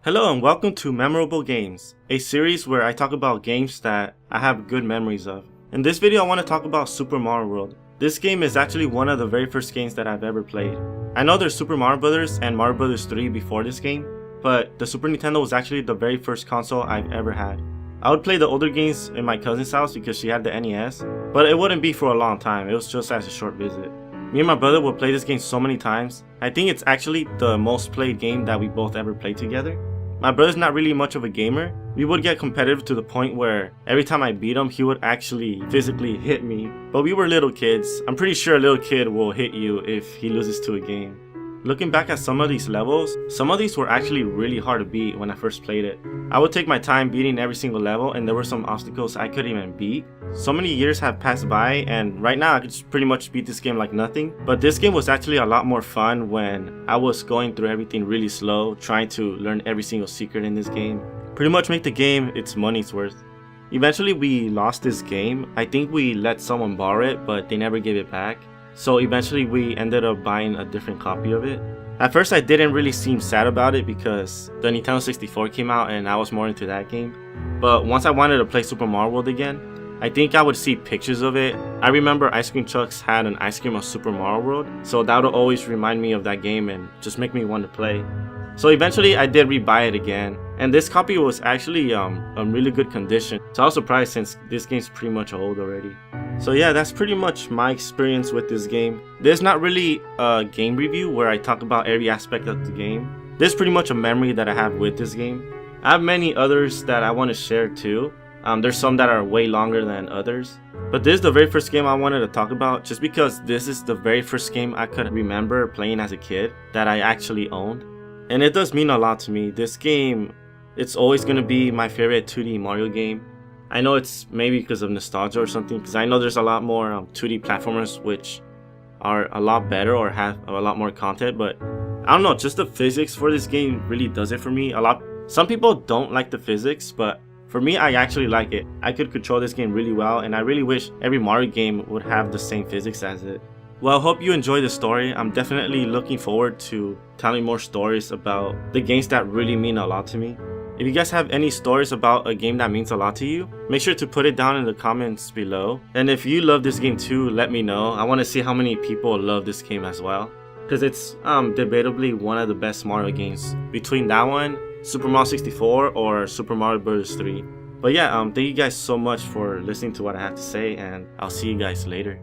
Hello and welcome to Memorable Games, a series where I talk about games that I have good memories of. In this video I want to talk about Super Mario World. This game is actually one of the very first games that I've ever played. I know there's Super Mario Bros. And Mario Bros. 3 before this game, but the Super Nintendo was actually the very first console I've ever had. I would play the older games in my cousin's house because she had the NES, but it wouldn't be for a long time, it was just as a short visit. Me and my brother would play this game so many times. I think it's actually the most played game that we both ever played together. My brother's not really much of a gamer. We would get competitive to the point where every time I beat him, he would actually physically hit me. But we were little kids. I'm pretty sure a little kid will hit you if he loses to a game. Looking back at some of these levels, some of these were actually really hard to beat when I first played it. I would take my time beating every single level and there were some obstacles I couldn't even beat. So many years have passed by and right now I could just pretty much beat this game like nothing. But this game was actually a lot more fun when I was going through everything really slow, trying to learn every single secret in this game. Pretty much make the game its money's worth. Eventually we lost this game. I think we let someone borrow it but they never gave it back. So eventually we ended up buying a different copy of it. At first I didn't really seem sad about it because the Nintendo 64 came out and I was more into that game. But once I wanted to play Super Mario World again, I think I would see pictures of it. I remember Ice Cream Trucks had an ice cream of Super Mario World, so that would always remind me of that game and just make me want to play. So eventually I did rebuy it again, and this copy was actually in really good condition. So I was surprised since this game's pretty much old already. So yeah, that's pretty much my experience with this game. There's not really a game review where I talk about every aspect of the game. There's pretty much a memory that I have with this game. I have many others that I want to share too. There's some that are way longer than others. But this is the very first game I wanted to talk about just because this is the very first game I could remember playing as a kid that I actually owned. And it does mean a lot to me. This game, it's always going to be my favorite 2D Mario game. I know it's maybe because of nostalgia or something, because I know there's a lot more 2D platformers which are a lot better or have a lot more content, but I don't know, just the physics for this game really does it for me. Some people don't like the physics, but for me, I actually like it. I could control this game really well, and I really wish every Mario game would have the same physics as it. Well, hope you enjoyed the story. I'm definitely looking forward to telling more stories about the games that really mean a lot to me. If you guys have any stories about a game that means a lot to you, make sure to put it down in the comments below. And if you love this game too, let me know. I want to see how many people love this game as well, because it's debatably one of the best Mario games. Between that one, Super Mario 64, or Super Mario Bros. 3. But yeah, thank you guys so much for listening to what I have to say, and I'll see you guys later.